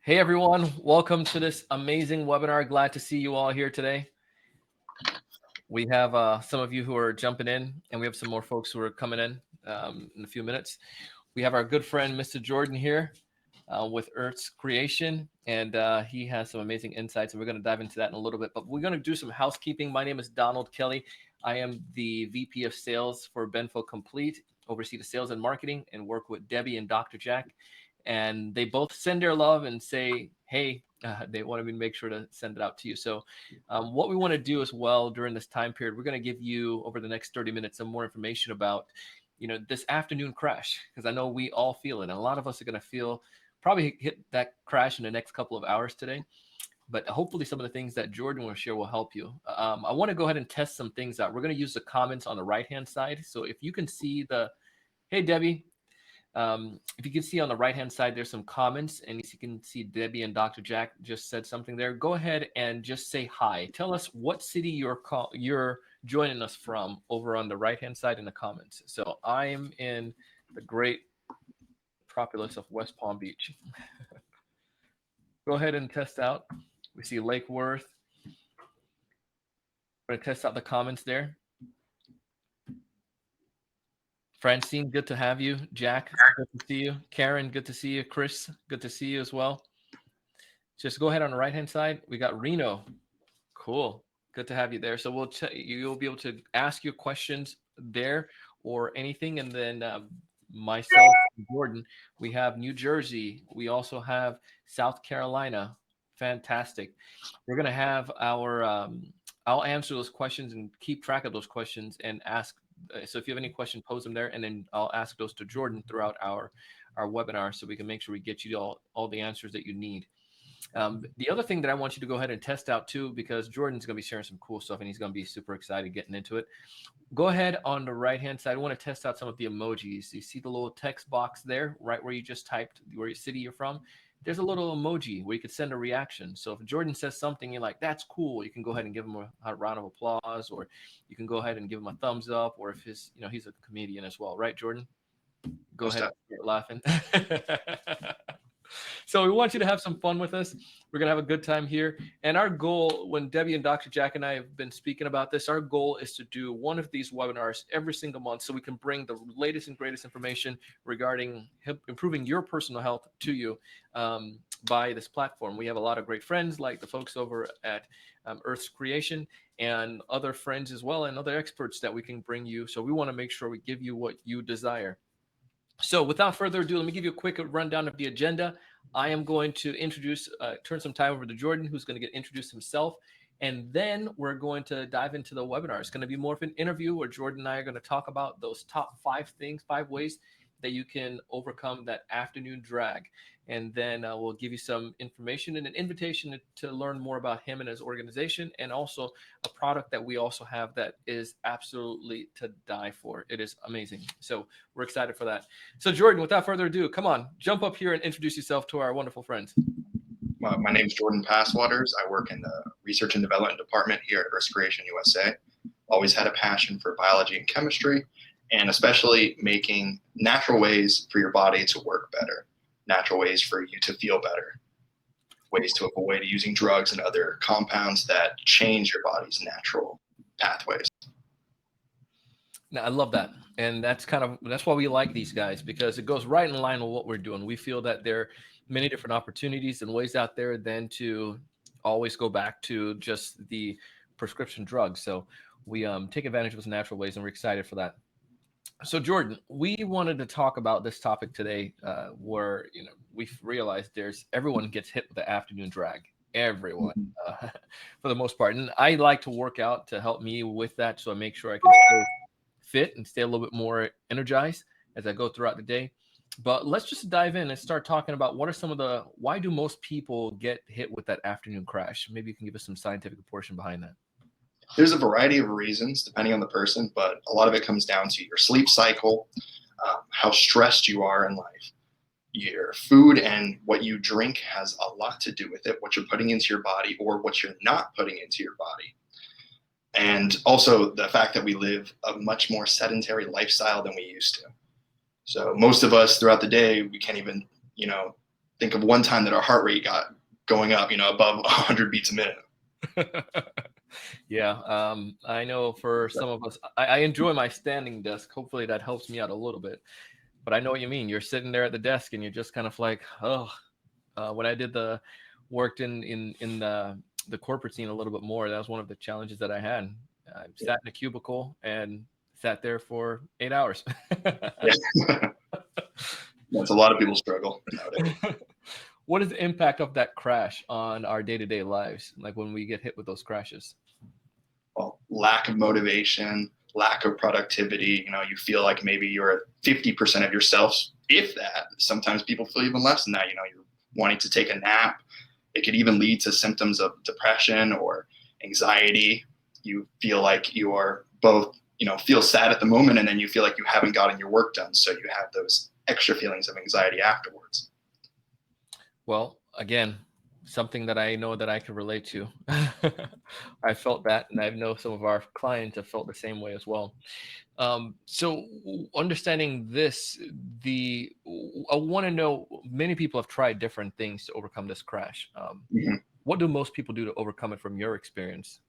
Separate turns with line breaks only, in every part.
Hey everyone, welcome to this amazing webinar. Glad to see you all here today. We have some of you who are jumping in, and we have some more folks who are coming in a few minutes. We have our good friend, Mr. Jordan here with Earth's Creation, and he has some amazing insights, and we're going to dive into that in a little bit. But we're going to do some housekeeping. My name is Donald Kelly. I am the VP of Sales for Benfo Complete, oversee the sales and marketing, and work with Debbie and Dr. Jack. And they both send their love and say, hey, they wanted me to make sure to send it out to you. So what we want to do as well during this time period, we're going to give you over the next 30 minutes some more information about, this afternoon crash, because I know we all feel it. And a lot of us are going to probably hit that crash in the next couple of hours today. But hopefully some of the things that Jordan will share will help you. I want to go ahead and test some things out. We're going to use the comments on the right-hand side. So if you can see hey, Debbie, if you can see on the right-hand side, there's some comments, and as you can see, Debbie and Dr. Jack just said something there. Go ahead and just say hi. Tell us what city you're joining us from over on the right-hand side in the comments. So I am in the great metropolis of West Palm Beach. Go ahead and test out. We see Lake Worth. We're going to test out the comments there. Francine, good to have you. Jack, good to see you. Karen, good to see you. Chris, good to see you as well. Just go ahead on the right-hand side. We got Reno. Cool. Good to have you there. So you'll be able to ask your questions there or anything. And then myself, Jordan, we have New Jersey. We also have South Carolina. Fantastic. We're going to have I'll answer those questions and keep track of those questions and ask. So if you have any question, pose them there, and then I'll ask those to Jordan throughout our webinar so we can make sure we get you all the answers that you need. The other thing that I want you to go ahead and test out too, because Jordan's going to be sharing some cool stuff and he's going to be super excited getting into it. Go ahead on the right-hand side. I want to test out some of the emojis. You see the little text box there, right where you just typed where city you're from? There's a little emoji where you could send a reaction. So if Jordan says something, you're like, that's cool, you can go ahead and give him a round of applause, or you can go ahead and give him a thumbs up, or if he's a comedian as well, right, Jordan? Go ahead and start laughing. So we want you to have some fun with us. We're going to have a good time here. And our goal, when Debbie and Dr. Jack and I have been speaking about this, our goal is to do one of these webinars every single month so we can bring the latest and greatest information regarding improving your personal health to you by this platform. We have a lot of great friends like the folks over at Earth's Creation and other friends as well and other experts that we can bring you. So we want to make sure we give you what you desire. So without further ado, let me give you a quick rundown of the agenda. I am going to turn some time over to Jordan, who's going to get introduced himself. And then we're going to dive into the webinar. It's going to be more of an interview where Jordan and I are going to talk about those top 5 ways that you can overcome that afternoon drag. And then we'll give you some information and an invitation to learn more about him and his organization, and also a product that we also have that is absolutely to die for. It is amazing. So we're excited for that. So Jordan, without further ado, come on, jump up here and introduce yourself to our wonderful friends.
My name is Jordan Passwaters. I work in the Research and Development Department here at Earth's Creation USA. Always had a passion for biology and chemistry, and especially making natural ways for your body to work better, natural ways for you to feel better, ways to avoid using drugs and other compounds that change your body's natural pathways.
Now, I love that. And that's why we like these guys, because it goes right in line with what we're doing. We feel that there are many different opportunities and ways out there than to always go back to just the prescription drugs. So we take advantage of those natural ways, and we're excited for that. So Jordan, we wanted to talk about this topic today, where we've realized everyone gets hit with the afternoon drag. Everyone, for the most part. And I like to work out to help me with that, so I make sure I can stay fit and stay a little bit more energized as I go throughout the day. But let's just dive in and start talking about why do most people get hit with that afternoon crash? Maybe you can give us some scientific portion behind that.
There's a variety of reasons depending on the person, but a lot of it comes down to your sleep cycle, how stressed you are in life. Your food and what you drink has a lot to do with it, what you're putting into your body or what you're not putting into your body. And also the fact that we live a much more sedentary lifestyle than we used to. So most of us throughout the day, we can't even, think of one time that our heart rate got going up, above 100 beats a minute.
Yeah, I know for some of us, I enjoy my standing desk. Hopefully that helps me out a little bit. But I know what you mean. You're sitting there at the desk and you're just kind of like, oh, when I worked in the corporate scene a little bit more, that was one of the challenges that I had. I sat in a cubicle and sat there for 8 hours.
Yeah. That's a lot of people struggle nowadays.
What is the impact of that crash on our day-to-day lives? Like when we get hit with those crashes?
Well, lack of motivation, lack of productivity. You feel like maybe you're at 50% of yourself, if that. Sometimes people feel even less than that. You're wanting to take a nap. It could even lead to symptoms of depression or anxiety. You feel like you are both, feel sad at the moment, and then you feel like you haven't gotten your work done. So you have those extra feelings of anxiety afterwards.
Well, again, something that I know that I can relate to. I felt that, and I know some of our clients have felt the same way as well. So understanding this, I want to know, many people have tried different things to overcome this crash. What do most people do to overcome it from your experience?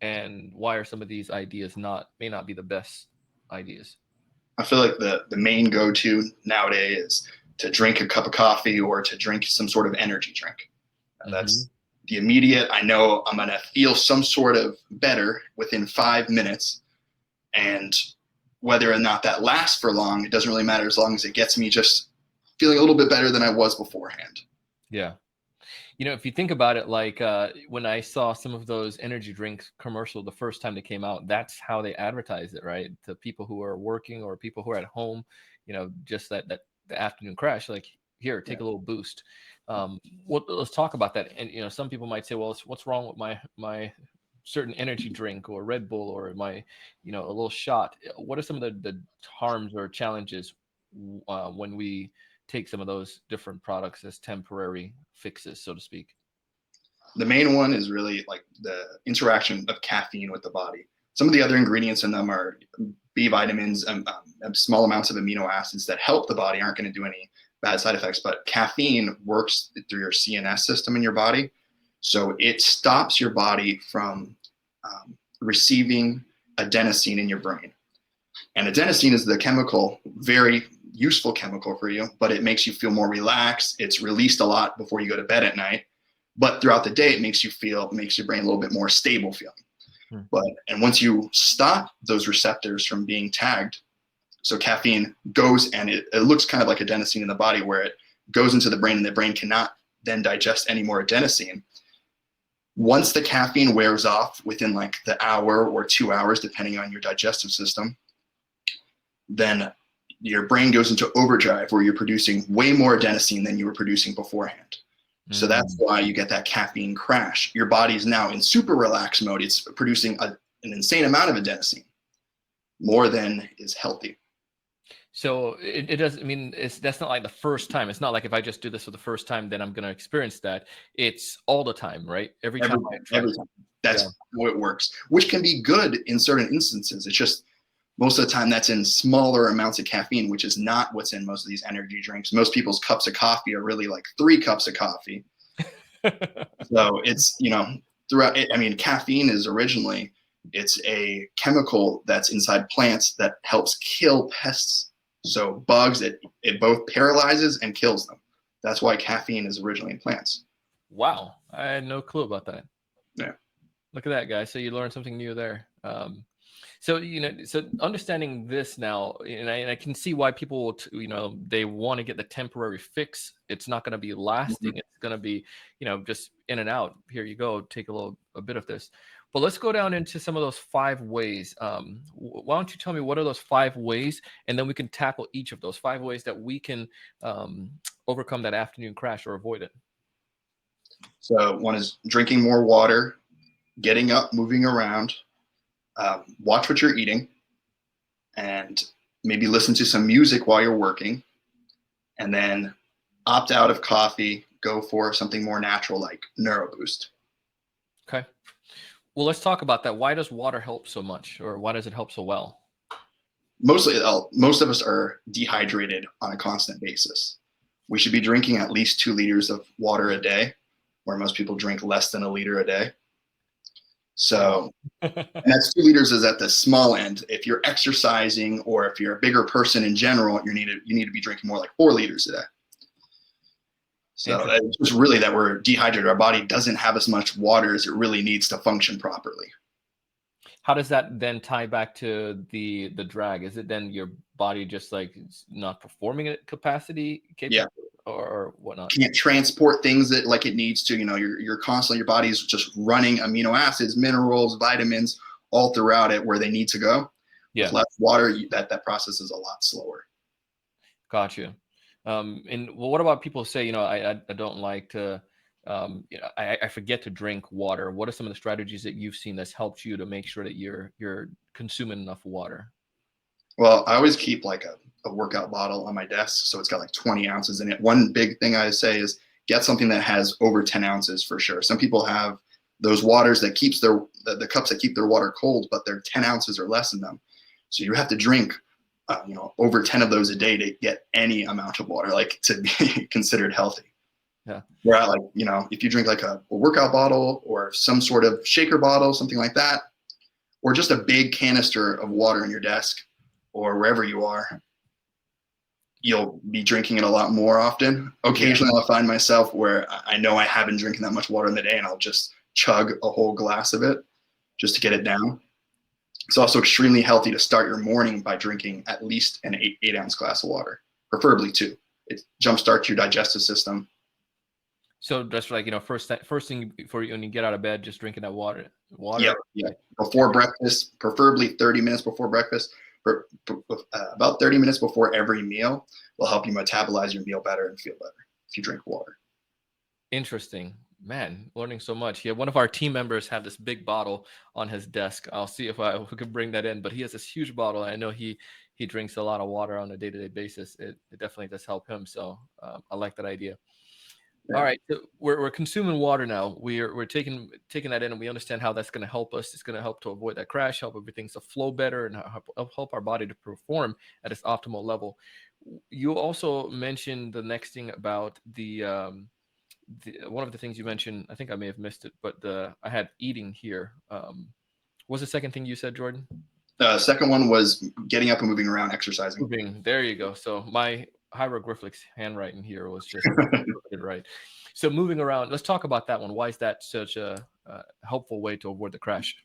And why are some of these ideas may not be the best ideas?
I feel like the main go-to nowadays is to drink a cup of coffee or to drink some sort of energy drink. And that's the immediate, I know I'm going to feel some sort of better within 5 minutes. And whether or not that lasts for long, it doesn't really matter as long as it gets me just feeling a little bit better than I was beforehand.
Yeah. If you think about it, like when I saw some of those energy drinks commercial the first time they came out, that's how they advertised it, right? To people who are working or people who are at home, just that the afternoon crash, like, here, take a little boost. Let's talk about that. And some people might say, well, what's wrong with my certain energy drink or Red Bull or my a little shot? What are some of the harms or challenges when we take some of those different products as temporary fixes, so to speak?
The main one is really like the interaction of caffeine with the body. Some of the other ingredients in them are B vitamins and small amounts of amino acids that help the body, aren't going to do any bad side effects. But caffeine works through your CNS system in your body. So it stops your body from receiving adenosine in your brain. And adenosine is the chemical, very useful chemical for you, but it makes you feel more relaxed. It's released a lot before you go to bed at night. But throughout the day, it makes your brain a little bit more stable feeling. And once you stop those receptors from being tagged, so caffeine goes and it looks kind of like adenosine in the body, where it goes into the brain and the brain cannot then digest any more adenosine. Once the caffeine wears off within like the hour or 2 hours, depending on your digestive system, then your brain goes into overdrive where you're producing way more adenosine than you were producing beforehand. So that's why you get that caffeine crash. Your body's now in super relaxed mode. It's producing an insane amount of adenosine, more than is healthy.
So it doesn't mean that's not like the first time. It's not like if I just do this for the first time, then I'm going to experience that. It's all the time, right? Every time.
That's how it works, which can be good in certain instances. It's just most of the time that's in smaller amounts of caffeine, which is not what's in most of these energy drinks. Most people's cups of coffee are really like 3 cups of coffee. So it's, throughout it, I mean, caffeine is originally, it's a chemical that's inside plants that helps kill pests. So bugs, it both paralyzes and kills them. That's why caffeine is originally in plants.
Wow. I had no clue about that.
Yeah.
Look at that, guys. So you learned something new there. So understanding this now, and I can see why people, they want to get the temporary fix. It's not going to be lasting. It's going to be, just in and out. Here you go. Take a bit of this. But let's go down into some of those 5 ways. Why don't you tell me what are those 5 ways, and then we can tackle each of those 5 ways that we can overcome that afternoon crash or avoid it.
So one is drinking more water, getting up, moving around, watch what you're eating, and maybe listen to some music while you're working, and then opt out of coffee, go for something more natural like Nero Boost.
Okay. Well, let's talk about that. Why does water help so much, or why does it help so well?
Most of us are dehydrated on a constant basis. We should be drinking at least 2 liters of water a day, where most people drink less than a liter a day. So, and that's 2 liters is at the small end. If you're exercising or if you're a bigger person in general, you need to be drinking more like 4 liters a day. So it's just really that we're dehydrated. Our body doesn't have as much water as it really needs to function properly.
How does that then tie back to the drag? Is it then your body just like not performing at capacity,
Yeah.
or whatnot?
Can't transport things that like it needs to. You're constantly, your body's just running amino acids, minerals, vitamins all throughout it where they need to go.
Yeah.
With less water, that process is a lot slower.
Gotcha. And what about people say, I don't like to, I forget to drink water. What are some of the strategies that you've seen that's helped you to make sure that you're consuming enough water?
Well, I always keep like a workout bottle on my desk, so it's got like 20 ounces in it. One big thing I say is get something that has over 10 ounces for sure. Some people have those waters that keeps the cups that keep their water cold, but they're 10 ounces or less in them. So you have to drink, over 10 of those a day to get any amount of water, like to be considered healthy.
Yeah.
Where like, if you drink like a workout bottle or some sort of shaker bottle, something like that, or just a big canister of water in your desk or wherever you are, you'll be drinking it a lot more often. Occasionally I'll find myself where I know I haven't drinking that much water in the day and I'll just chug a whole glass of it just to get it down. It's also extremely healthy to start your morning by drinking at least an 8-ounce glass of water, preferably 2. It jumpstarts your digestive system.
So just like, first thing before when you get out of bed, just drinking that water.
Yeah. Before breakfast, preferably 30 minutes before breakfast. About 30 minutes before every meal will help you metabolize your meal better and feel better if you drink water.
Interesting. Man, learning so much. Yeah, one of our team members had this big bottle on his desk. I'll see if we could bring that in, but he has this huge bottle. I know he drinks a lot of water on a day-to-day basis. It definitely does help him. So I like that idea.
Yeah.
All right, so we're consuming water now. We're taking that in, and we understand how that's going to help us. It's going to help to avoid that crash, help everything to flow better, and help our body to perform at its optimal level. You also mentioned the next thing about the one of the things you mentioned. I think I may have missed it, but I had eating here. What's the second thing you said, Jordan?
Second one was getting up and moving around, exercising.
Moving. There you go. So my hieroglyphics handwriting here was just right. So moving around, let's talk about that one. Why is that such a helpful way to avoid the crash?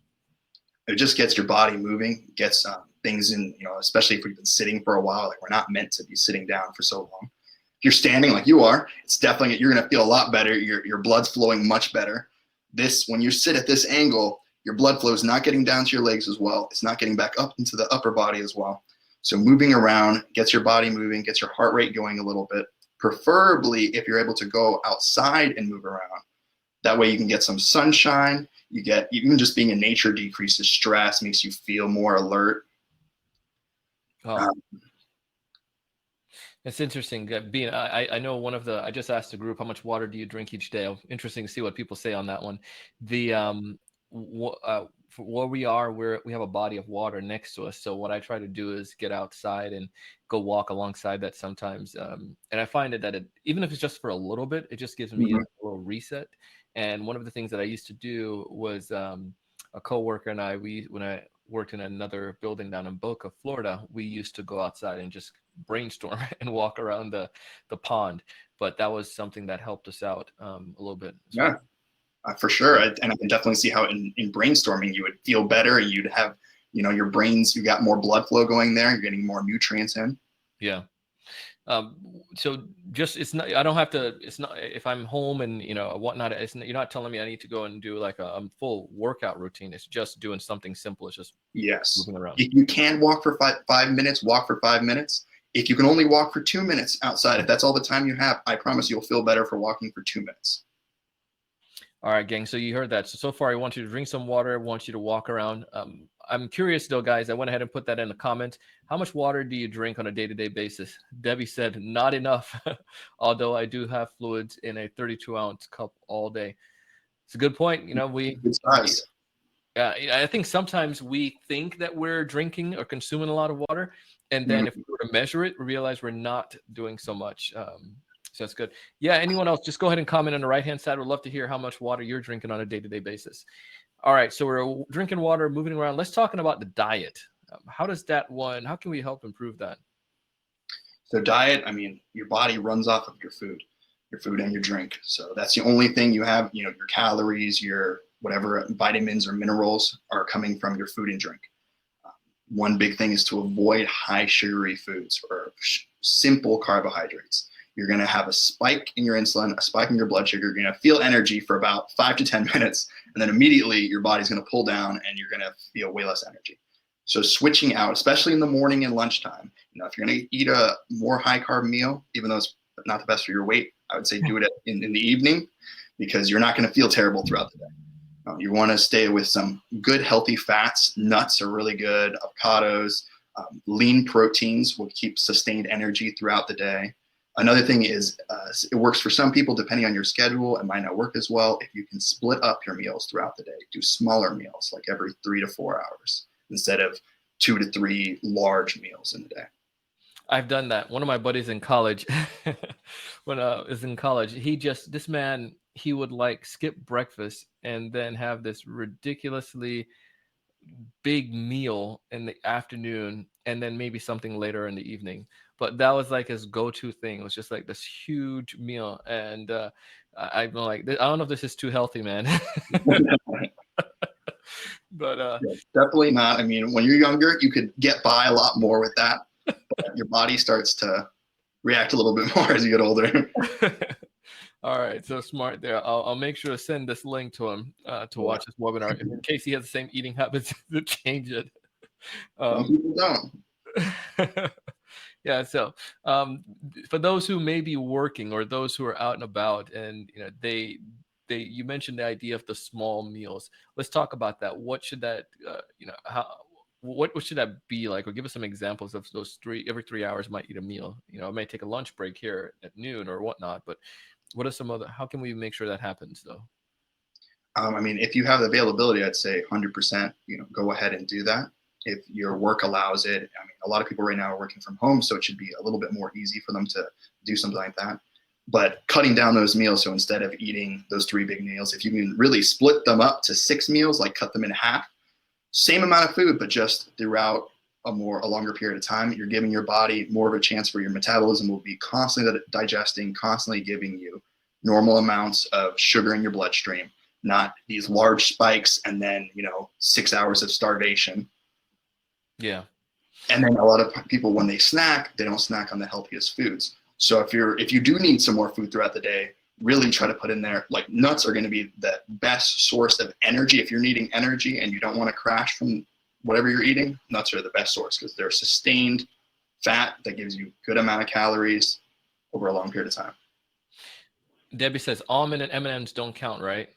It just gets your body moving, gets things in, especially if we've been sitting for a while. Like, we're not meant to be sitting down for so long. If you're standing like you are, it's definitely, you're going to feel a lot better. Your blood's flowing much better. When you sit at this angle, your blood flow is not getting down to your legs as well. It's not getting back up into the upper body as well. So moving around gets your body moving, gets your heart rate going a little bit. Preferably if you're able to go outside and move around. That way you can get some sunshine. Even just being in nature decreases stress, makes you feel more alert.
It's interesting. I know I just asked the group, how much water do you drink each day? Interesting to see what people say on that one. Where we are, we have a body of water next to us. So what I try to do is get outside and go walk alongside that sometimes. And I find that even if it's just for a little bit, it just gives me a little reset. And one of the things that I used to do was a coworker and when I worked in another building down in Boca, Florida, we used to go outside and just brainstorm and walk around the pond. But that was something that helped us out a little bit.
Yeah. For sure. And I can definitely see how in brainstorming you would feel better. You'd have, your brains, you got more blood flow going there. You're getting more nutrients in.
Yeah. So just, I don't have to, it's not, if I'm home and, whatnot, you're not telling me I need to go and do like a full workout routine. It's just doing something simple. It's just moving around.
If you can walk for 5 minutes, walk for 5 minutes. If you can only walk for 2 minutes outside, if that's all the time you have, I promise you'll feel better for walking for 2 minutes.
All right, gang. So you heard that. So far, I want you to drink some water. I want you to walk around. I'm curious, though, guys. I went ahead and put that in the comments. How much water do you drink on a day-to-day basis? Debbie said, not enough, although I do have fluids in a 32-ounce cup all day. It's a good point. I think sometimes we think that we're drinking or consuming a lot of water. And then if we were to measure it, we realize we're not doing so much. So that's good. Yeah. Anyone else? Just go ahead and comment on the right-hand side. We'd love to hear how much water you're drinking on a day-to-day basis. All right. So we're drinking water, moving around. Let's talk about the diet. How does that one? How can we help improve that?
So diet, I mean, your body runs off of your food and your drink. So that's the only thing you have, you know, your calories, your whatever vitamins or minerals are coming from your food and drink. One big thing is to avoid high sugary foods or simple carbohydrates. You're going to have a spike in your insulin, a spike in your blood sugar. You're going to feel energy for about 5 to 10 minutes, and then immediately your body's going to pull down and you're going to feel way less energy. So switching out, especially in the morning and lunchtime, you know, if you're going to eat a more high carb meal, even though it's not the best for your weight, I would say do it in the evening, because you're not going to feel terrible throughout the day. You want to stay with some good healthy fats. Nuts are really good. Avocados, lean proteins will keep sustained energy throughout the day. Another thing is it works for some people depending on your schedule. It might not work as well. If you can split up your meals throughout the day, do smaller meals like every 3 to 4 hours instead of 2 to 3 large meals in the day.
I've done that. One of my buddies in college, when I was in college, this man, he would like skip breakfast and then have this ridiculously big meal in the afternoon and then maybe something later in the evening. But that was like his go-to thing. It was just like this huge meal. And I'm like, I don't know if this is too healthy, man. But
Yeah, definitely not. I mean, when you're younger, you could get by a lot more with that. But your body starts to react a little bit more as you get older.
all right, so smart there. I'll make sure to send this link to him to watch this webinar in case he has the same eating habits to change it.
Some people don't.
Yeah, so for those who may be working or those who are out and about, and you know, you mentioned the idea of the small meals. Let's talk about that. What should that what should that be like? Or give us some examples of those every 3 hours might eat a meal. You know, I may take a lunch break here at noon or whatnot, but what are some other, how can we make sure that happens though?
I mean, if you have the availability, I'd say 100%, you know, go ahead and do that. If your work allows it. I mean, a lot of people right now are working from home, so it should be a little bit more easy for them to do something like that. But cutting down those meals, so instead of eating those 3 big meals, if you can really split them up to 6 meals, like cut them in half, same amount of food, but just throughout a longer period of time, you're giving your body more of a chance for your metabolism will be constantly digesting, constantly giving you normal amounts of sugar in your bloodstream, not these large spikes and then, you know, 6 hours of starvation.
Yeah.
And then a lot of people, when they snack, they don't snack on the healthiest foods. So if you do need some more food throughout the day, really try to put in there, like nuts are going to be the best source of energy. If you're needing energy and you don't want to crash from whatever you're eating, nuts are the best source because they're sustained fat that gives you good amount of calories over a long period of time.
Debbie says almond and M&Ms don't count, right?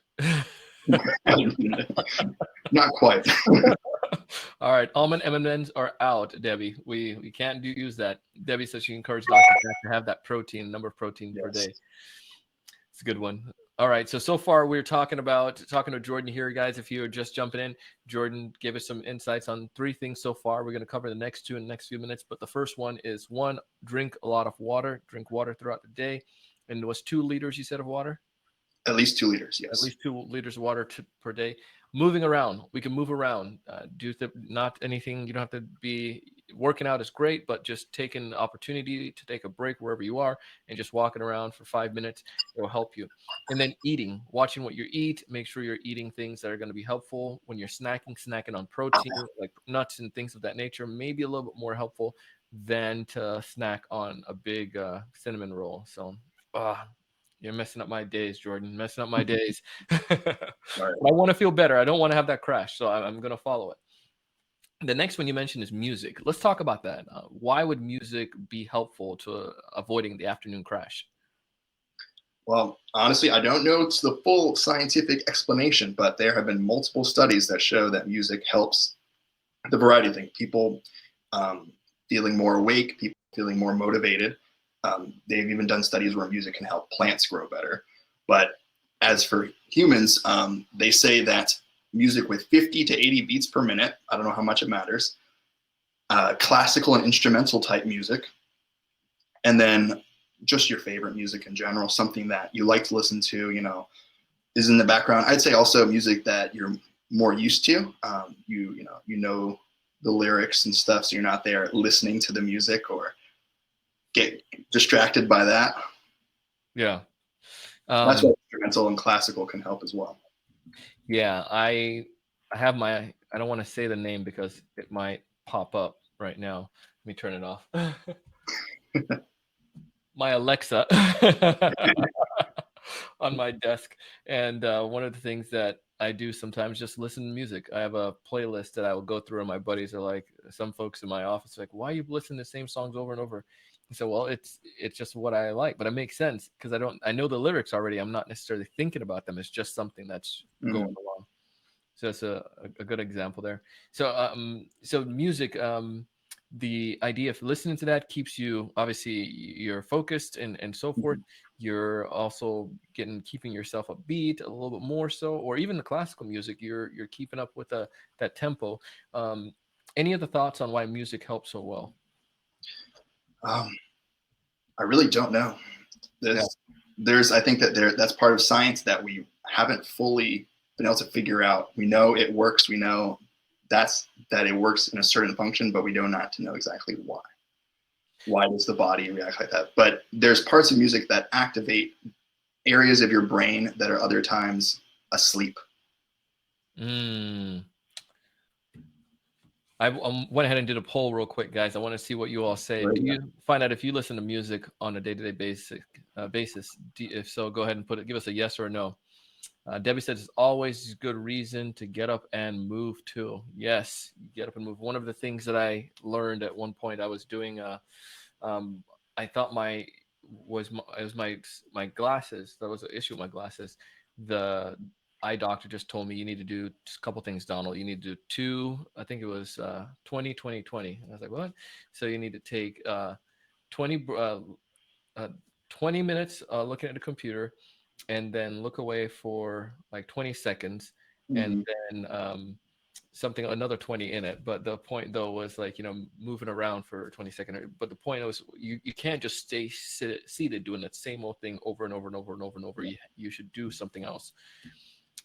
Not quite.
All right, almond M&Ms are out, Debbie. We can't use that. Debbie says she encouraged Dr. Jack to have that number of protein per day. It's a good one. All right, so far we're talking to Jordan here, guys. If you're just jumping in, Jordan gave us some insights on 3 things so far. We're going to cover the next 2 in the next few minutes, but the first one is 1, drink a lot of water. Drink water throughout the day. And it was 2 liters, you said, of water?
At least 2 liters, yes.
At least 2 liters of water per day. Moving around, we can move around. Not anything. You don't have to be working out is great, but just taking the opportunity to take a break wherever you are and just walking around for 5 minutes, it will help you. And then eating, watching what you eat. Make sure you're eating things that are going to be helpful when you're snacking on protein, like nuts and things of that nature. Maybe a little bit more helpful than to snack on a big cinnamon roll. So, you're messing up my days, Jordan. Messing up my days.
Right.
I want to feel better. I don't want to have that crash, so I'm going to follow it. The next one you mentioned is music. Let's talk about that. Why would music be helpful to avoiding the afternoon crash?
Well, honestly, I don't know it's the full scientific explanation, but there have been multiple studies that show that music helps the variety of things. People feeling more awake, people feeling more motivated. They've even done studies where music can help plants grow better. But as for humans, they say that music with 50 to 80 beats per minute, I don't know how much it matters, classical and instrumental type music, and then just your favorite music in general, something that you like to listen to, you know, is in the background. I'd say also music that you're more used to. You know the lyrics and stuff, so you're not there listening to the music or get distracted by that.
Yeah.
That's why instrumental and classical can help as well.
Yeah, I have my, I don't want to say the name because it might pop up right now. Let me turn it off. My Alexa on my desk. And one of the things that I do sometimes just listen to music. I have a playlist that I will go through, and my buddies are like, some folks in my office are like, why are you listening to the same songs over and over? And so, well, it's just what I like, but it makes sense because I know the lyrics already. I'm not necessarily thinking about them. It's just something that's going along. So that's a good example there. So music, the idea of listening to that keeps you, obviously you're focused and so forth. You're also keeping yourself upbeat a little bit more so, or even the classical music, you're keeping up with that tempo. Any other thoughts on why music helps so well?
I really don't know. There's I think that that's part of science that we haven't fully been able to figure out. We know it works. We know that it works in a certain function, but we don't know to know exactly why. Why does the body react like that? But there's parts of music that activate areas of your brain that are other times asleep.
I went ahead and did a poll real quick, guys. I want to see what you all say. Do you find out if you listen to music on a day-to-day basis? If so, go ahead and give us a yes or a no. Debbie says it's always a good reason to get up and move too. Yes, get up and move. One of the things that I learned at one point, I was doing, I thought my glasses. There was an issue with my glasses. The eye doctor just told me you need to do just a couple things, Donald. You need to do I think it was 20, 20, 20. I was like, what? So you need to take 20 minutes looking at the computer, and then look away for like 20 seconds, and then another 20 in it. But the point though was like, moving around for 20 seconds. But the point was you can't just stay seated doing that same old thing over and over and over and over and over. You should do something else.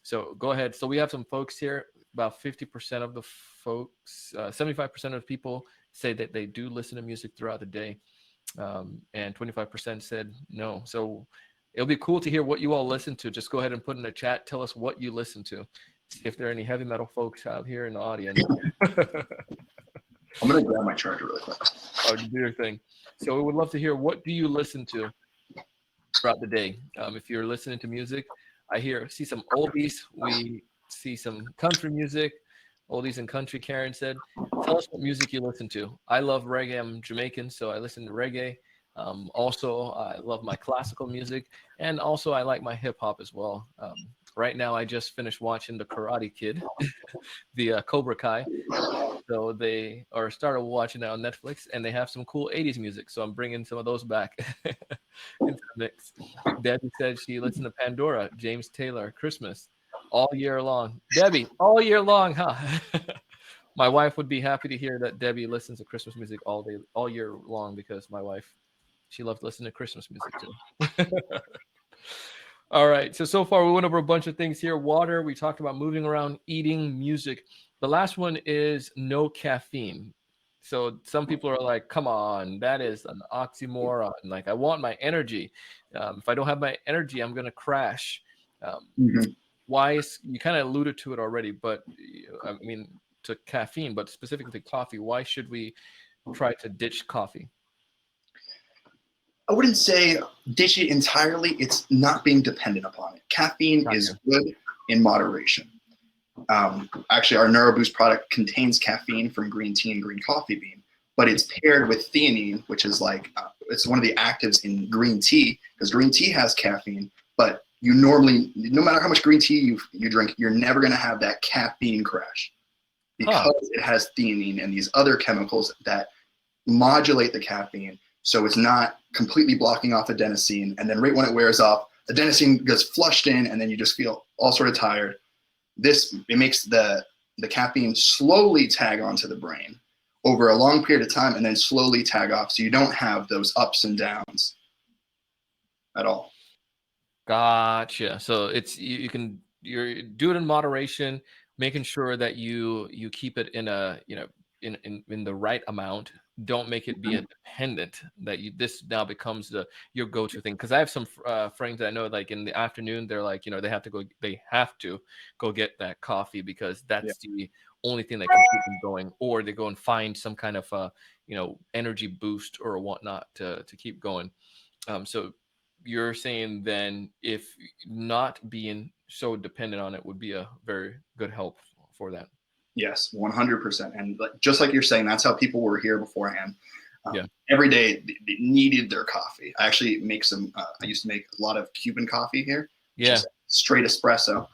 So go ahead. So we have some folks here. About 50% of the folks, 75% of the people say that they do listen to music throughout the day. And 25% said no. So it'll be cool to hear what you all listen to. Just go ahead and put in the chat. Tell us what you listen to. See if there are any heavy metal folks out here in the audience.
I'm going to grab my charger really quick.
Oh, do your thing. So we would love to hear, what do you listen to throughout the day? If you're listening to music, see some oldies. We see some country music, oldies and country. Karen said, tell us what music you listen to. I love reggae. I'm Jamaican, so I listen to reggae. Also, I love my classical music, and also I like my hip hop as well. Right now, I just finished watching The Karate Kid, the Cobra Kai. So they started watching it on Netflix, and they have some cool 80s music. So I'm bringing some of those back into the mix. Debbie said she listens to Pandora, James Taylor, Christmas, all year long. Debbie, all year long, huh? My wife would be happy to hear that Debbie listens to Christmas music all year long, because my wife, she loves listening to Christmas music too. All right. So far we went over a bunch of things here. Water, we talked about moving around, eating, music. The last one is no caffeine. So some people are like, come on, that is an oxymoron. Like, I want my energy. If I don't have my energy, I'm going to crash. Why you kind of alluded to it already, but I mean, to caffeine, but specifically coffee, why should we try to ditch coffee?
I wouldn't say ditch it entirely. It's not being dependent upon it. Caffeine is good in moderation. Actually, our Nero Boost product contains caffeine from green tea and green coffee bean, but it's paired with theanine, which is like, it's one of the actives in green tea, because green tea has caffeine, but you normally, no matter how much green tea you drink, you're never going to have that caffeine crash, because it has theanine and these other chemicals that modulate the caffeine. So it's not completely blocking off adenosine, and then right when it wears off, adenosine gets flushed in, and then you just feel all sort of tired. It makes the caffeine slowly tag onto the brain over a long period of time, and then slowly tag off, so you don't have those ups and downs at all.
Gotcha. So it's you're do it in moderation, making sure that you keep it in a in the right amount. Don't make it be a
Mhm.
dependent that you this now becomes your go-to thing. Because I have some friends that I know, like in the afternoon, they're like, they have to go get that coffee because
Yeah.
that's the only thing that can keep them going, or they go and find some kind of energy boost or whatnot to keep going. So you're saying then if not being so dependent on it would be a very good help for that.
Yes, 100%. And just like you're saying, that's how people were here beforehand.
Yeah.
Every day they needed their coffee. I actually make some. I used to make a lot of Cuban coffee here,
Yeah.
just straight espresso,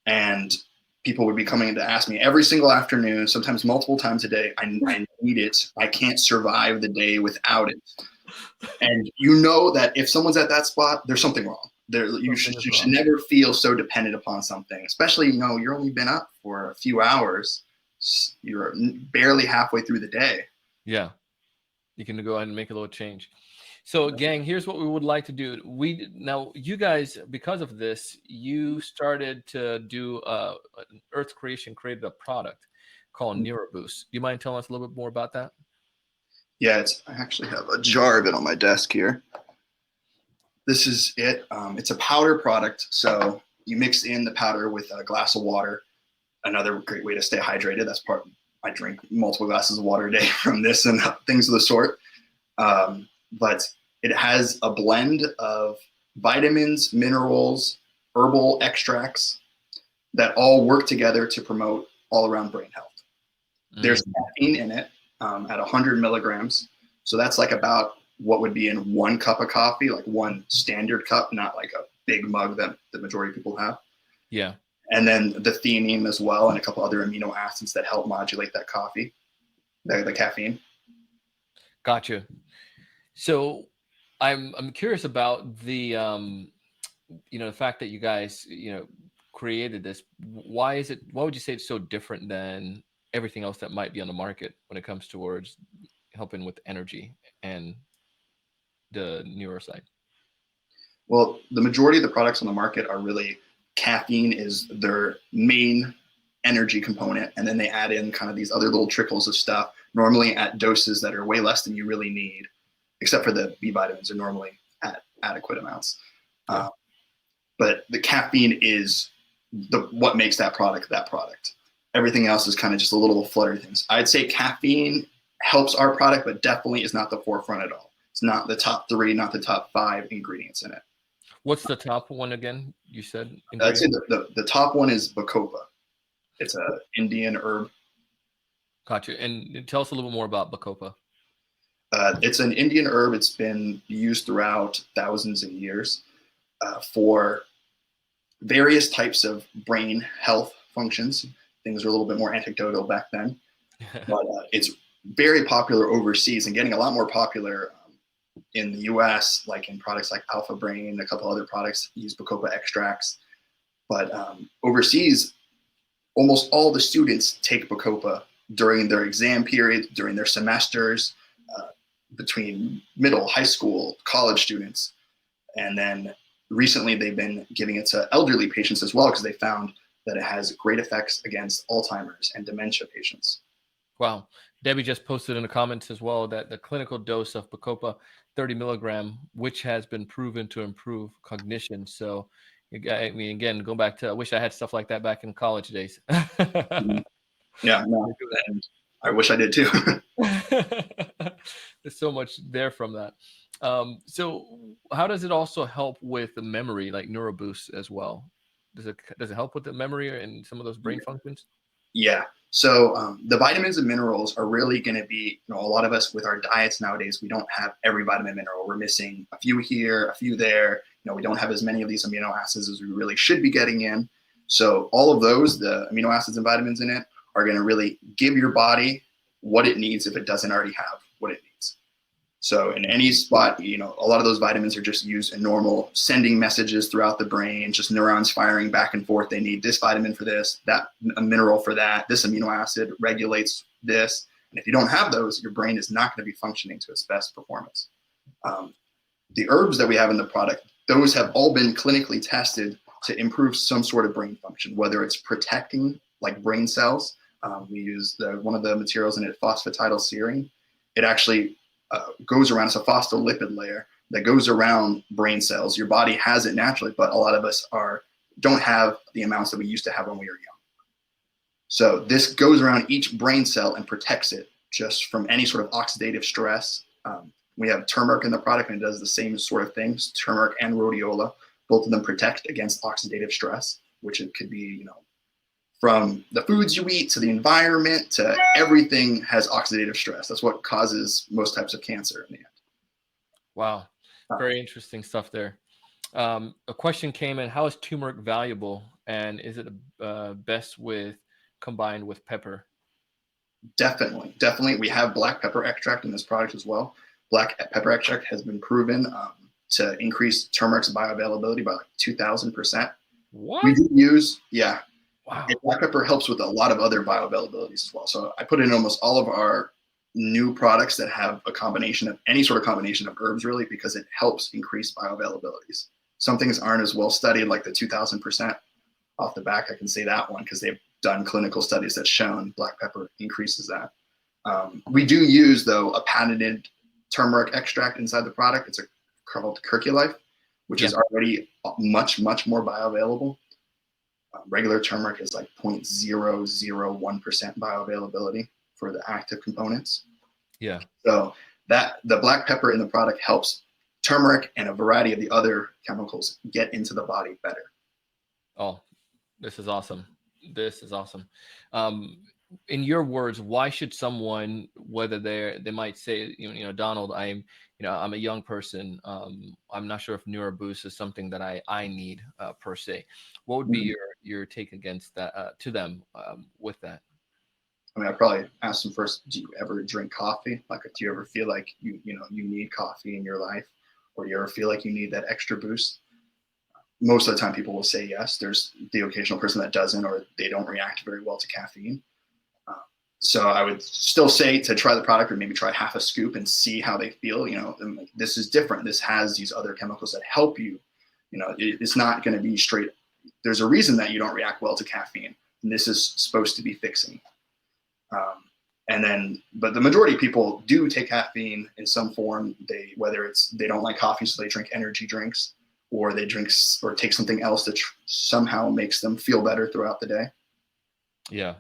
and people would be coming in to ask me every single afternoon, sometimes multiple times a day. I need it. I can't survive the day without it. And you know that if someone's at that spot, there's something wrong.
Something is
You should
wrong.
never feel so dependent upon something, especially, you're only been up for a few hours. You're barely halfway through the day.
Yeah. You can go ahead and make a little change. So, gang, here's what we would like to do. Now, you guys, because of this, you started to do Earth Creation created a product called Nero Boost. Do you mind telling us a little bit more about that?
Yeah, I actually have a jar of it on my desk here. This is it. It's a powder product. So you mix in the powder with a glass of water. Another great way to stay hydrated. I drink multiple glasses of water a day from this and things of the sort. But it has a blend of vitamins, minerals, herbal extracts that all work together to promote all around brain health. There's
Mm,
caffeine in it at 100 milligrams. So that's like about what would be in 1 cup of coffee, like one standard cup, not like a big mug that the majority of people have.
yeah.
And then the theanine as well, and a couple other amino acids that help modulate that coffee, the caffeine.
Gotcha. So I'm curious about the fact that you guys created this. Why would you say it's so different than everything else that might be on the market when it comes towards helping with energy and the neuroside?
Well, the majority of the products on the market are really caffeine is their main energy component, and then they add in kind of these other little trickles of stuff, normally at doses that are way less than you really need, except for the B vitamins are normally at adequate amounts.
Yeah.
Uh, but the caffeine is what makes that product that product. Everything else is kind of just a little fluttery things. I'd say caffeine helps our product, but definitely is not the forefront at all. It's not the top 3, not the top 5 ingredients in it.
What's the top one again? You said
I'd say
ingredient.
the top one is Bacopa. It's a Indian herb.
Gotcha. And tell us a little more about Bacopa.
It's an Indian herb. It's been used throughout thousands of years for various types of brain health functions. Things were a little bit more anecdotal back then, but it's very popular overseas and getting a lot more popular in the US, like in products like Alpha Brain, a couple other products use Bacopa extracts. But overseas, almost all the students take Bacopa during their exam period, during their semesters, between middle, high school, college students. And then recently they've been giving it to elderly patients as well because they found that it has great effects against Alzheimer's and dementia patients.
Wow. Debbie just posted in the comments as well that the clinical dose of Bacopa 30 milligram, which has been proven to improve cognition. So, I mean, again, go back to, I wish I had stuff like that back in college days.
Yeah, no, and I wish I did too.
There's so much there from that. So how does it also help with the memory, like NeuroBoost as well? Does it help with the memory and some of those brain functions?
Yeah. So the vitamins and minerals are really going to be, a lot of us with our diets nowadays, we don't have every vitamin and mineral. We're missing a few here, a few there. We don't have as many of these amino acids as we really should be getting in. So all of those, the amino acids and vitamins in it, are going to really give your body what it needs if it doesn't already have what it needs. So in any spot, a lot of those vitamins are just used in normal sending messages throughout the brain, just neurons firing back and forth. They need this vitamin for this, that a mineral for that, this amino acid regulates this. And if you don't have those, your brain is not going to be functioning to its best performance. the herbs that we have in the product, those have all been clinically tested to improve some sort of brain function, whether it's protecting like brain cells. We use one of the materials in it, phosphatidylserine. It actually goes around, it's a phospholipid layer that goes around brain cells. Your body has it naturally, but a lot of us don't have the amounts that we used to have when we were young. So this goes around each brain cell and protects it just from any sort of oxidative stress. We have turmeric in the product, and it does the same sort of things. Turmeric and rhodiola, both of them protect against oxidative stress, which it could be, from the foods you eat to the environment to everything has oxidative stress. That's what causes most types of cancer in the end.
Wow. Very interesting stuff there. A question came in: how is turmeric valuable, and is it best combined with pepper?
Definitely. We have black pepper extract in this product as well. Black pepper extract has been proven to increase turmeric's bioavailability by like 2,000%.
What?
We do use, yeah.
Wow.
Black pepper helps with a lot of other bioavailabilities as well. So I put it in almost all of our new products that have a combination of any sort of combination of herbs, really, because it helps increase bioavailabilities. Some things aren't as well studied, like the 2,000%. Off the back, I can say that one because they've done clinical studies that's shown black pepper increases that. We do use, though, a patented turmeric extract inside the product. It's called Curculife, which is already much more bioavailable. Regular turmeric is like 0.001% bioavailability for the active components.
Yeah.
So that the black pepper in the product helps turmeric and a variety of the other chemicals get into the body better.
Oh, this is awesome. This is awesome. In your words, why should someone, whether they might say, Donald, I'm a young person. I'm not sure if Nero Boost is something that I need per se. What would be your take against that to them with that?
I mean, I probably ask them first, do you ever drink coffee? Like, do you ever feel like you need coffee in your life, or do you ever feel like you need that extra boost? Most of the time people will say yes. There's the occasional person that doesn't, or they don't react very well to caffeine. So I would still say to try the product, or maybe try half a scoop and see how they feel. And this is different. This has these other chemicals that help you. It's not going to be straight. There's a reason that you don't react well to caffeine, and this is supposed to be fixing. But the majority of people do take caffeine in some form. Whether it's they don't like coffee, so they drink energy drinks, or they drink or take something else that somehow makes them feel better throughout the day.
Yeah.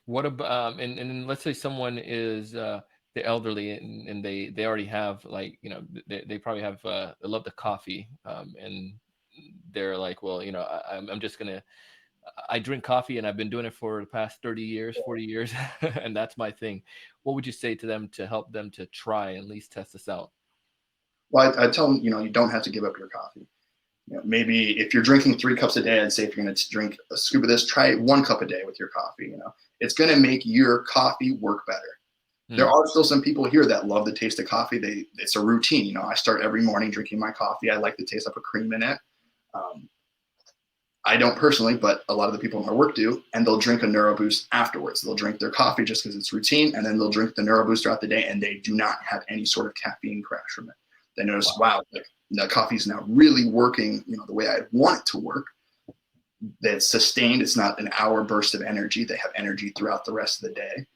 What about and let's say someone is the elderly and they already have they probably have they love the coffee and they're like, well, I'm just gonna I drink coffee and I've been doing it for the past 30 years, 40 years, and that's my thing. What would you say to them to help them to try and at least test this out?
Well, I tell them, you don't have to give up your coffee. Maybe if you're drinking 3 cups a day, I'd say if you're going to drink a scoop of this, try 1 cup a day with your coffee. It's going to make your coffee work better. There are still some people here that love the taste of coffee. It's a routine. I start every morning drinking my coffee. I like the taste of a cream in it. I don't personally, but a lot of the people in my work do, and they'll drink a Nero Boost afterwards. They'll drink their coffee just because it's routine, and then they'll drink the Nero Boost throughout the day, and they do not have any sort of caffeine crash from it. They notice, wow, the coffee is now really working, the way I want it to work. That's sustained. It's not an hour burst of energy. They have energy throughout the rest of the day.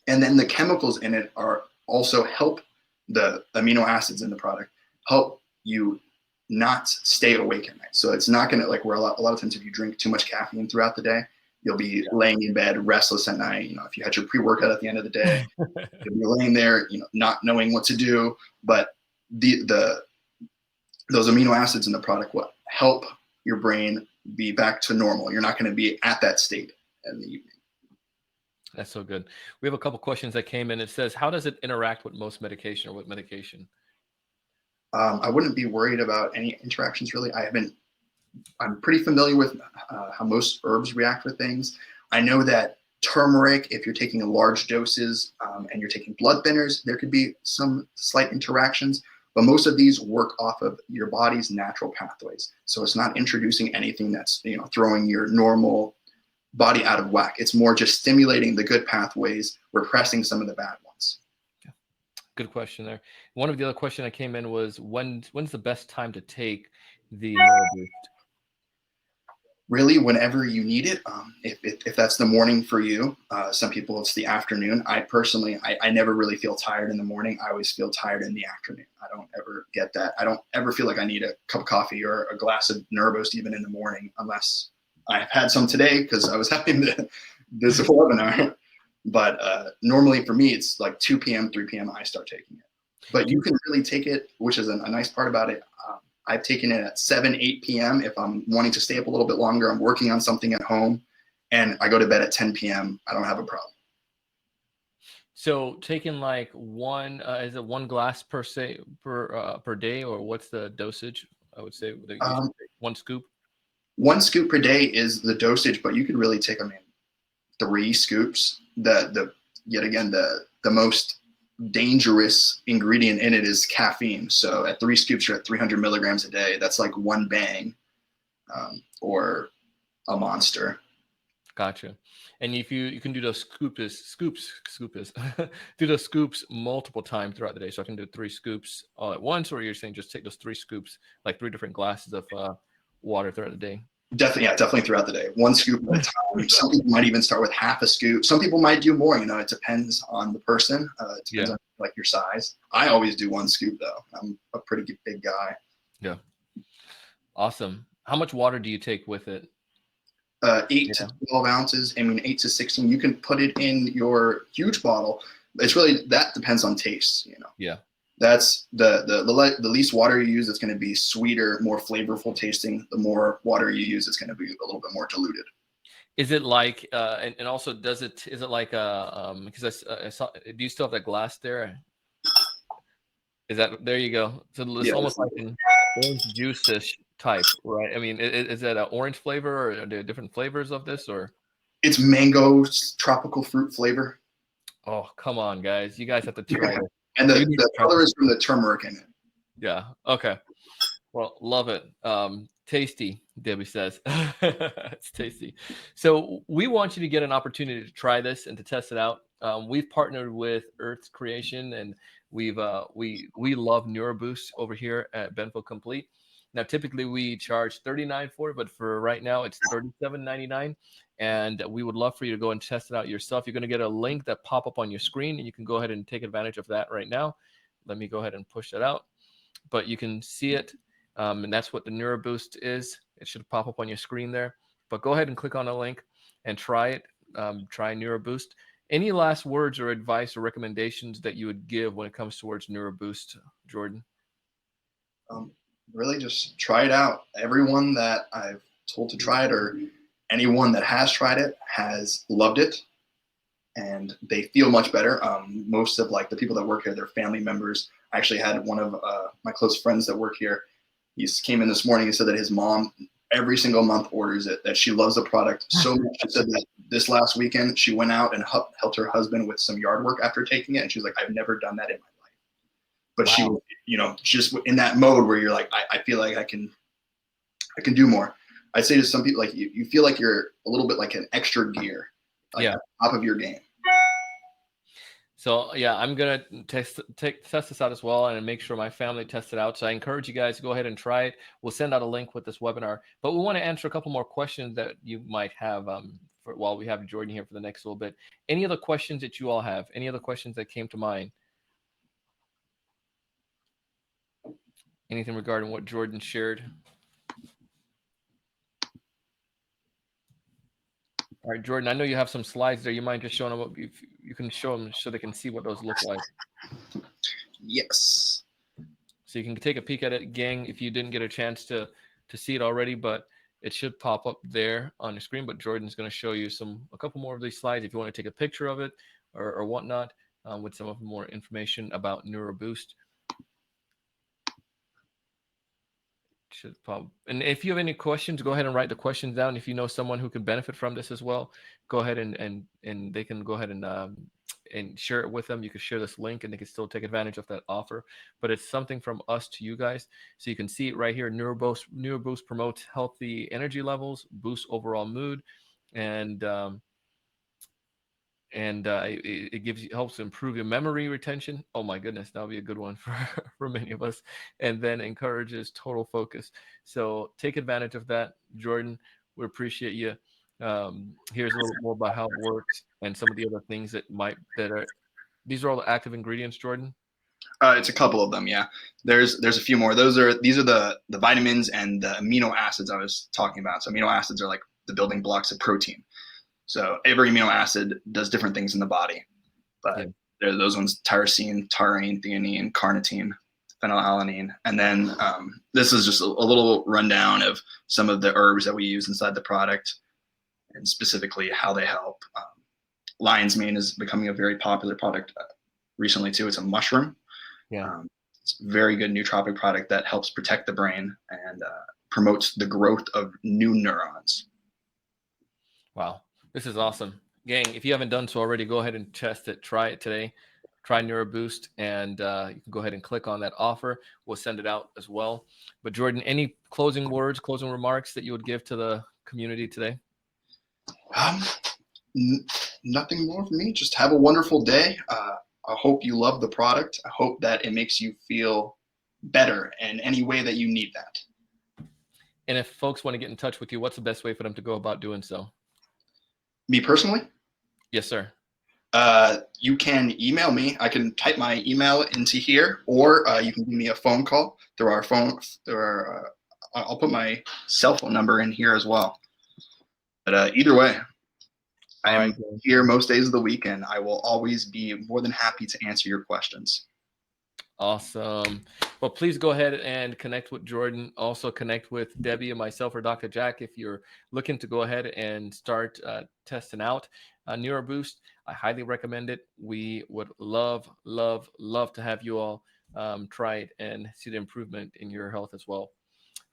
And then the chemicals in it are also help the amino acids in the product help you not stay awake at night. So it's not going to where a lot of times if you drink too much caffeine throughout the day, you'll be laying in bed restless at night. If you had your pre-workout at the end of the day, you'll be laying there, not knowing what to do. But those amino acids in the product will help your brain be back to normal. You're not going to be at that state in the evening.
That's so good. We have a couple questions that came in. It says, how does it interact with most medication or with medication?
I wouldn't be worried about any interactions really. I'm pretty familiar with how most herbs react with things. I know that turmeric, if you're taking large doses and you're taking blood thinners, there could be some slight interactions, but most of these work off of your body's natural pathways. So it's not introducing anything that's throwing your normal body out of whack. It's more just stimulating the good pathways, repressing some of the bad ones.
Good question there. One of the other question that came in was when's the best time to take the Nero Boost?
Really, whenever you need it. If that's the morning for you, some people it's the afternoon. I personally, I never really feel tired in the morning. I always feel tired in the afternoon. I don't ever get that. I don't ever feel like I need a cup of coffee or a glass of Nero Boost even in the morning, unless I've had some today because I was having this webinar. But normally for me, it's like 2 p.m., 3 p.m. I start taking it. But you can really take it, which is a nice part about it. I've taken it at 7, 8 p.m. if I'm wanting to stay up a little bit longer. I'm working on something at home, and I go to bed at 10 p.m. I don't have a problem.
So taking like one, is it one glass per day, or what's the dosage? I would say that you should take 1 scoop.
1 scoop per day is the dosage, but you could really take, 3 scoops. Yet again, the most dangerous ingredient in it is caffeine. So at 3 scoops, you're at 300 milligrams a day. That's like 1 bang, or a monster.
Gotcha. And if you can do those do those scoops multiple times throughout the day. So I can do 3 scoops all at once, or you're saying just take those 3 scoops, like 3 different glasses of water throughout the day.
Definitely throughout the day. 1 scoop at a time. Some people might even start with half a scoop. Some people might do more. It depends on the person. It depends on like your size. I always do 1 scoop though. I'm a pretty big guy.
Yeah. Awesome. How much water do you take with it?
8 to 12 ounces. 8 to 16. You can put it in your huge bottle. It's really, that depends on taste.
Yeah.
That's the least water you use, it's going to be sweeter, more flavorful tasting. The more water you use, it's going to be a little bit more diluted.
Is it like, and also is it like, because I saw, do you still have that glass there? Is that, there you go. So it's almost like an orange juice-ish type, right? Is that an orange flavor, or are there different flavors of this, or?
It's mango, tropical fruit flavor.
Oh, come on, guys. You guys have to try it.
And the color is from the turmeric in it.
Yeah. Okay. Well, love it. Tasty, Debbie says. It's tasty. So we want you to get an opportunity to try this and to test it out. We've partnered with Earth's Creation, and we love Nero Boost over here at Benfo Complete. Now, typically we charge $39 for it, but for right now it's $37.99. And we would love for you to go and test it out yourself. You're going to get a link that pop up on your screen, and you can go ahead and take advantage of that right now. Let me go ahead and push that out. But you can see it, and that's what the Nero Boost is. It should pop up on your screen there. But go ahead and click on the link and try it. Try Nero Boost. Any last words or advice or recommendations that you would give when it comes towards Nero Boost, Jordan?
Really just try it out. Everyone that I've told to try it, or anyone that has tried it, has loved it, and they feel much better. Most of the people that work here, they're family members. I actually had one of my close friends that work here. He came in this morning and said that his mom every single month orders it, that she loves the product so much. She said that this last weekend she went out and helped her husband with some yard work after taking it, and she was like, I've never done that in my life. But wow. She was, just in that mode where you're like, I feel like I can do more. I'd say to some people, you feel like you're a little bit like an extra gear, at the top of your game.
So yeah, I'm gonna test this out as well, and make sure my family tests it out. So I encourage you guys to go ahead and try it. We'll send out a link with this webinar, but we want to answer a couple more questions that you might have while we have Jordan here for the next little bit. Any other questions that you all have? Any other questions that came to mind? Anything regarding what Jordan shared? All right, Jordan, I know you have some slides there. You mind just showing them what you can show them so they can see what those look like?
Yes.
So you can take a peek at it, gang, if you didn't get a chance to see it already, but it should pop up there on the screen. But Jordan's going to show you a couple more of these slides if you want to take a picture of it or whatnot, with some of more information about Nero Boost. Should pop. And if you have any questions, go ahead and write the questions down. If you know someone who can benefit from this as well, go ahead and they can go ahead and share it with them. You can share this link and they can still take advantage of that offer. But it's something from us to you guys. So you can see it right here. Nero Boost promotes healthy energy levels, boosts overall mood, and and it gives you, helps improve your memory retention. Oh my goodness, that'll be a good one for for many of us. And then encourages total focus. So take advantage of that, Jordan. We appreciate you. Here's a little more about how it works and some of the other things that are. These are all the active ingredients, Jordan.
It's a couple of them, yeah. There's a few more. These are the vitamins and the amino acids I was talking about. So amino acids are like the building blocks of protein. So every amino acid does different things in the body, but
Yeah.
there are those ones: tyrosine, taurine, theanine, carnitine, phenylalanine. And then this is just a little rundown of some of the herbs that we use inside the product and specifically how they help. Lion's mane is becoming a very popular product recently too. It's a mushroom.
Yeah.
It's a very good nootropic product that helps protect the brain and promotes the growth of new neurons.
Wow. This is awesome. Gang, if you haven't done so already, go ahead and test it. Try it today. Try Nero Boost, and you can go ahead and click on that offer. We'll send it out as well. But Jordan, any closing words, closing remarks that you would give to the community today?
Nothing more from me. Just have a wonderful day. I hope you love the product. I hope that it makes you feel better in any way that you need that.
And if folks want to get in touch with you, what's the best way for them to go about doing so?
Me personally?
Yes, sir.
You can email me. I can type my email into here, or you can give me a phone call through our phone. I'll put my cell phone number in here as well. But either way, I'm here most days of the week, and I will always be more than happy to answer your questions.
Awesome. Well, please go ahead and connect with Jordan. Also connect with Debbie and myself or Dr. Jack if you're looking to go ahead and start testing out Nero Boost. I highly recommend it. We would love, love, love to have you all try it and see the improvement in your health as well.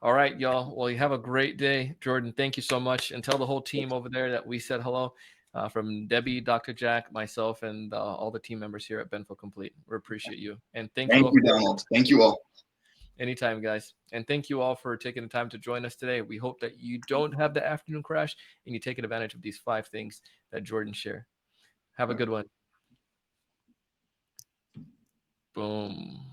All right, y'all. Well, you have a great day. Jordan, thank you so much. And tell the whole team over there that we said hello. From Debbie, Dr. Jack, myself, and all the team members here at Benfo Complete. We appreciate you. And thank you all.
Donald. Thank you all.
Anytime, guys. And thank you all for taking the time to join us today. We hope that you don't have the afternoon crash and you take advantage of these 5 things that Jordan shared. Have a good one. Boom.